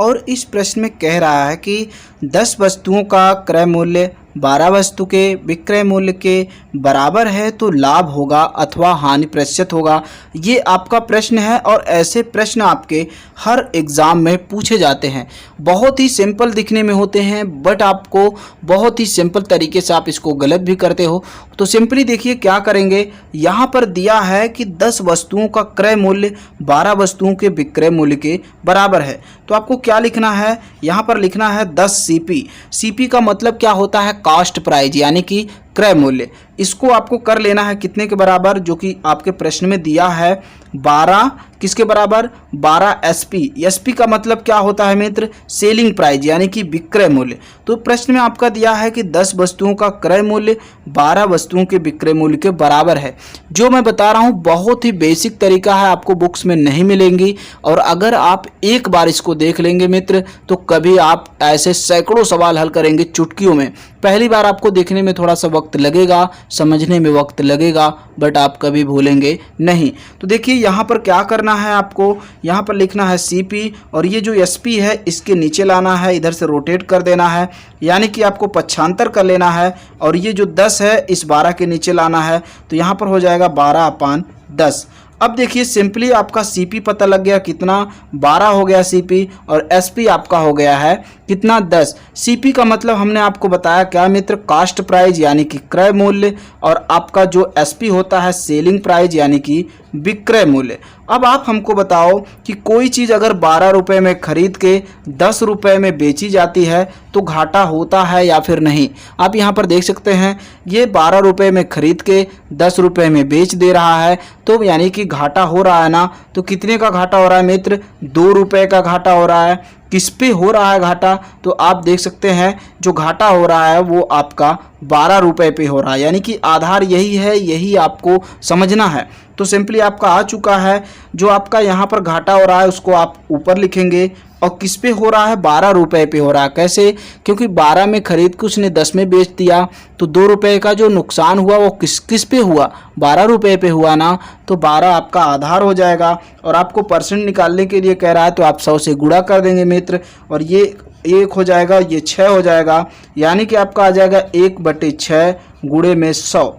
और इस प्रश्न में कह रहा है कि 10 वस्तुओं का क्रय मूल्य 12 वस्तु के विक्रय मूल्य के बराबर है तो लाभ होगा अथवा हानि प्रतिशत होगा। ये आपका प्रश्न है और ऐसे प्रश्न आपके हर एग्ज़ाम में पूछे जाते हैं। बहुत ही सिंपल दिखने में होते हैं बट आपको बहुत ही सिंपल तरीके से आप इसको गलत भी करते हो। तो सिंपली देखिए क्या करेंगे, यहाँ पर दिया है कि 10 वस्तुओं का क्रय मूल्य 12 वस्तुओं के विक्रय मूल्य के बराबर है। तो आपको क्या लिखना है, यहाँ पर लिखना है 10 सीपी। सीपी का मतलब क्या होता है, कॉस्ट प्राइस यानी कि क्रय मूल्य। इसको आपको कर लेना है कितने के बराबर, जो कि आपके प्रश्न में दिया है 12 किसके बराबर, 12 एसपी। एसपी का मतलब क्या होता है मित्र, सेलिंग प्राइस यानी कि विक्रय मूल्य। तो प्रश्न में आपका दिया है कि 10 वस्तुओं का क्रय मूल्य 12 वस्तुओं के विक्रय मूल्य के बराबर है। जो मैं बता रहा हूँ बहुत ही बेसिक तरीका है, आपको बुक्स में नहीं मिलेंगी। और अगर आप एक बार इसको देख लेंगे मित्र तो कभी आप ऐसे सैकड़ों सवाल हल करेंगे चुटकियों में। पहली बार आपको देखने में थोड़ा सा वक्त लगेगा, समझने में वक्त लगेगा, बट आप कभी भूलेंगे नहीं। तो देखिए यहाँ पर क्या करना है, आपको यहाँ पर लिखना है सीपी और ये जो एसपी है इसके नीचे लाना है, इधर से रोटेट कर देना है यानी कि आपको पक्षांतर कर लेना है। और ये जो 10 है इस 12 के नीचे लाना है तो यहाँ पर हो जाएगा 12/10। अब देखिए सिंपली आपका सीपी पता लग गया, कितना 12 हो गया सीपी और एसपी आपका हो गया है कितना 10। सीपी का मतलब हमने आपको बताया क्या मित्र, कास्ट प्राइस यानी कि क्रय मूल्य, और आपका जो एसपी होता है सेलिंग प्राइस यानी कि विक्रय मूल्य। अब आप हमको बताओ कि कोई चीज़ अगर 12 रुपये में खरीद के 10 रुपये में बेची जाती है तो घाटा होता है या फिर नहीं। आप यहाँ पर देख सकते हैं ये 12 रुपये में खरीद के 10 रुपये में बेच दे रहा है, तो यानी कि घाटा हो रहा है ना। तो कितने का घाटा हो रहा है मित्र, 2 रुपये का घाटा हो रहा है। किस पे हो रहा है घाटा, तो आप देख सकते हैं जो घाटा हो रहा है वो आपका 12 रुपये पे हो रहा है, यानी कि आधार यही है, यही आपको समझना है। तो सिंपली आपका आ चुका है, जो आपका यहाँ पर घाटा हो रहा है उसको आप ऊपर लिखेंगे और किस पे हो रहा है, 12 रुपये पे हो रहा है। कैसे, क्योंकि 12 में खरीद के उसने 10 में बेच दिया तो 2 रुपये का जो नुकसान हुआ वो किस पे हुआ, 12 रुपये पे हुआ ना। तो 12 आपका आधार हो जाएगा और आपको परसेंट निकालने के लिए कह रहा है तो आप 100 से गुणा कर देंगे मित्र और ये 1 हो जाएगा, ये 6 हो जाएगा, यानी कि आपका आ जाएगा 1/6 गुणे में 100,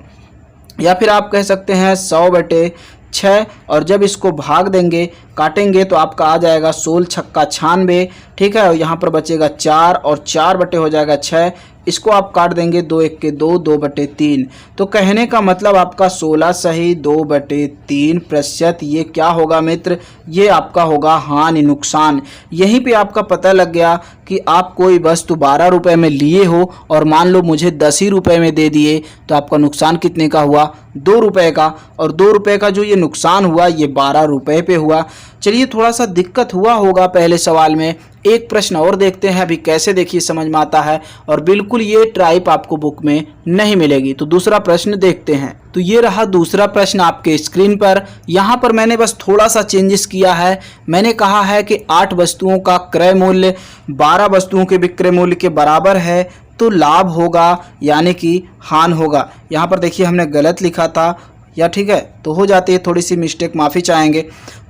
या फिर आप कह सकते हैं 100/6। और जब इसको भाग देंगे काटेंगे तो आपका आ जाएगा 16 छक्का 96, ठीक है। और यहाँ पर बचेगा 4 और 4 बटे हो जाएगा 6, इसको आप काट देंगे 2 1 के 2, 2/3। तो कहने का मतलब आपका 16 सही 2/3%। ये क्या होगा मित्र, ये आपका होगा हानि नुकसान। यहीं पे आपका पता लग गया कि आप कोई वस्तु 12 रुपये में लिए हो और मान लो मुझे 10 ही रुपये में दे दिए तो आपका नुकसान कितने का हुआ, 2 रुपये का। और 2 रुपये का जो ये नुकसान हुआ ये 12 रुपये पे हुआ। चलिए थोड़ा सा दिक्कत हुआ होगा पहले सवाल में, एक प्रश्न और देखते हैं अभी कैसे, देखिए समझ में आता है। और बिल्कुल ये टाइप आपको बुक में नहीं मिलेगी। तो दूसरा प्रश्न देखते हैं। तो ये रहा दूसरा प्रश्न आपके स्क्रीन पर। यहाँ पर मैंने बस थोड़ा सा चेंजेस किया है। मैंने कहा है कि 8 वस्तुओं का क्रय मूल्य 12 वस्तुओं के विक्रय मूल्य के बराबर है तो लाभ होगा यानी कि हानि होगा। यहाँ पर देखिए हमने गलत लिखा था, या ठीक है तो हो जाती है थोड़ी सी मिस्टेक, माफ़ी चाहेंगे।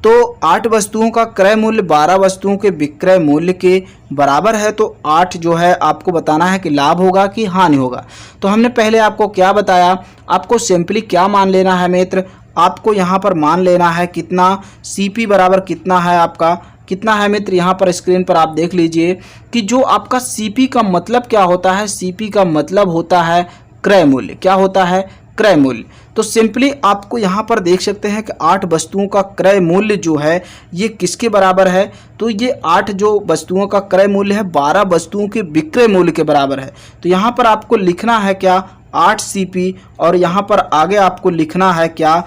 तो 8 वस्तुओं का क्रय मूल्य 12 वस्तुओं के विक्रय मूल्य के बराबर है तो 8 जो है आपको बताना है कि लाभ होगा कि हानि होगा। तो हमने पहले आपको क्या बताया, आपको सिंपली क्या मान लेना है मित्र, आपको यहाँ पर मान लेना है कितना, सीपी बराबर कितना है आपका, कितना है मित्र, यहाँ पर स्क्रीन पर आप देख लीजिए कि जो आपका सीपी का मतलब क्या होता है, सीपी का मतलब होता है क्रय मूल्य। क्या होता है, क्रय मूल्य। तो सिंपली आपको यहाँ पर देख सकते हैं कि 8 वस्तुओं का क्रय मूल्य जो है ये किसके बराबर है, तो ये 8 जो वस्तुओं का क्रय मूल्य है 12 वस्तुओं के विक्रय मूल्य के बराबर है। तो यहाँ पर आपको लिखना है क्या, 8 सीपी, और यहाँ पर आगे आपको लिखना है क्या,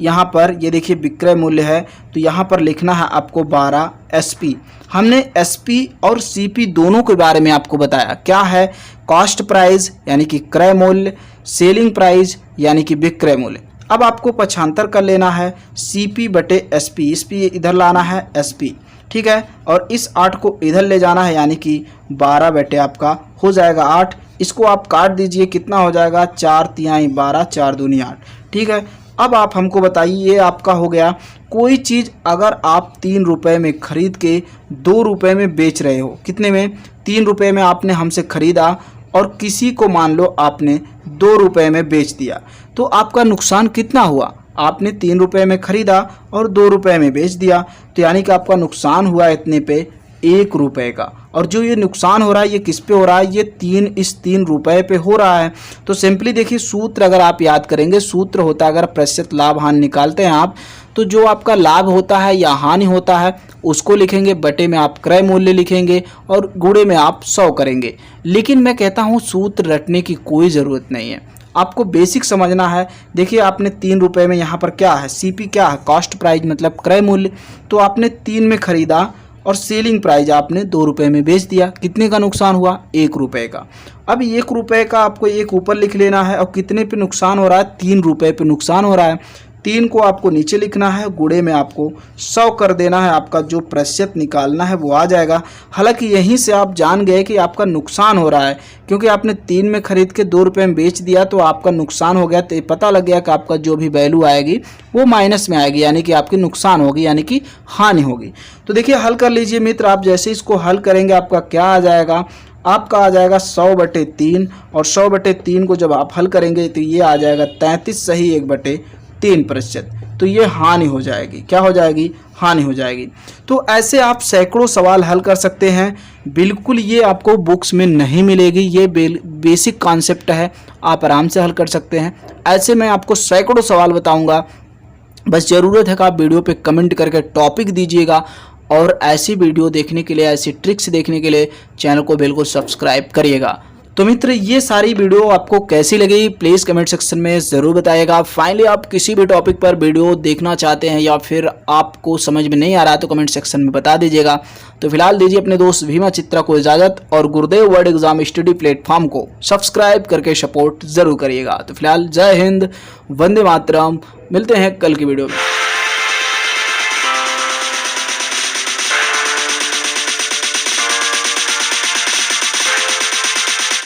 यहाँ पर ये देखिए विक्रय मूल्य है तो यहाँ पर लिखना है आपको 12 एसपी। हमने एसपी और सीपी दोनों के बारे में आपको बताया, क्या है, कॉस्ट प्राइस यानी कि क्रय मूल्य, सेलिंग प्राइस यानी कि विक्रय मूल्य। अब आपको पक्षांतर कर लेना है CP/SP, इस पे इधर लाना है SP, ठीक है। और इस 8 को इधर ले जाना है यानी कि 12 बटे आपका हो जाएगा 8। इसको आप काट दीजिए, कितना हो जाएगा, 4 तिहाई 12, 4 दूनी 8, ठीक है। अब आप हमको बताइए, ये आपका हो गया। कोई चीज़ अगर आप 3 रुपये में खरीद के 2 रुपये में बेच रहे हो, कितने में? 3 रुपये में आपने हमसे ख़रीदा और किसी को मान लो आपने 2 रुपये में बेच दिया, तो आपका नुकसान कितना हुआ? आपने 3 रुपये में ख़रीदा और 2 रुपये में बेच दिया, तो यानी कि आपका नुकसान हुआ इतने पे 1 रुपये का। और जो ये नुकसान हो रहा है ये किस पे हो रहा है? ये 3 रुपये पे हो रहा है। तो सिंपली देखिए, सूत्र अगर आप याद करेंगे, सूत्र होता है, अगर प्रतिशत लाभ हानि निकालते हैं आप, तो जो आपका लाभ होता है या हानि होता है उसको लिखेंगे, बटे में आप क्रय मूल्य लिखेंगे और गुणे में आप 100 करेंगे। लेकिन मैं कहता हूँ सूत्र रटने की कोई ज़रूरत नहीं है, आपको बेसिक समझना है। देखिए, आपने 3 रुपये में, यहाँ पर क्या है? सीपी क्या है? कॉस्ट प्राइस मतलब क्रय मूल्य। तो आपने 3 में ख़रीदा और सेलिंग प्राइस आपने 2 रुपये में बेच दिया, कितने का नुकसान हुआ? 1 रुपये का। अब 1 रुपये का आपको एक ऊपर लिख लेना है और कितने पे नुकसान हो रहा है? 3 रुपये पे नुकसान हो रहा है। 3 को आपको नीचे लिखना है, गुणे में आपको 100 कर देना है, आपका जो प्रतिशत निकालना है वो आ जाएगा। हालांकि यहीं से आप जान गए कि आपका नुकसान हो रहा है, क्योंकि आपने 3 में खरीद के 2 रुपये में बेच दिया तो आपका नुकसान हो गया। तो ये पता लग गया कि आपका जो भी वैल्यू आएगी वो माइनस में आएगी, यानी कि आपकी नुकसान होगी, यानी कि हानि होगी। तो देखिए, हल कर लीजिए मित्र। आप जैसे इसको हल करेंगे आपका क्या आ जाएगा? आपका आ जाएगा 100/3, और 100/3 को जब आप हल करेंगे तो ये आ जाएगा 33 सही 1/3%। तो ये हानि हो जाएगी। क्या हो जाएगी? हानि हो जाएगी। तो ऐसे आप सैकड़ों सवाल हल कर सकते हैं। बिल्कुल ये आपको बुक्स में नहीं मिलेगी, ये बेसिक कॉन्सेप्ट है, आप आराम से हल कर सकते हैं। ऐसे मैं आपको सैकड़ों सवाल बताऊंगा, बस ज़रूरत है कि आप वीडियो पे कमेंट करके टॉपिक दीजिएगा। और ऐसी वीडियो देखने के लिए, ऐसी ट्रिक्स देखने के लिए चैनल को बिल्कुल सब्सक्राइब करिएगा। तो मित्र, ये सारी वीडियो आपको कैसी लगी प्लीज़ कमेंट सेक्शन में ज़रूर बताइएगा। फाइनली आप किसी भी टॉपिक पर वीडियो देखना चाहते हैं या फिर आपको समझ में नहीं आ रहा तो कमेंट सेक्शन में बता दीजिएगा। तो फिलहाल दीजिए अपने दोस्त भीमा चित्रा को इजाज़त, और गुरुदेव वर्ड एग्जाम स्टडी प्लेटफॉर्म को सब्सक्राइब करके सपोर्ट ज़रूर करिएगा। तो फिलहाल जय हिंद, वंदे मातरम, मिलते हैं कल की वीडियो में।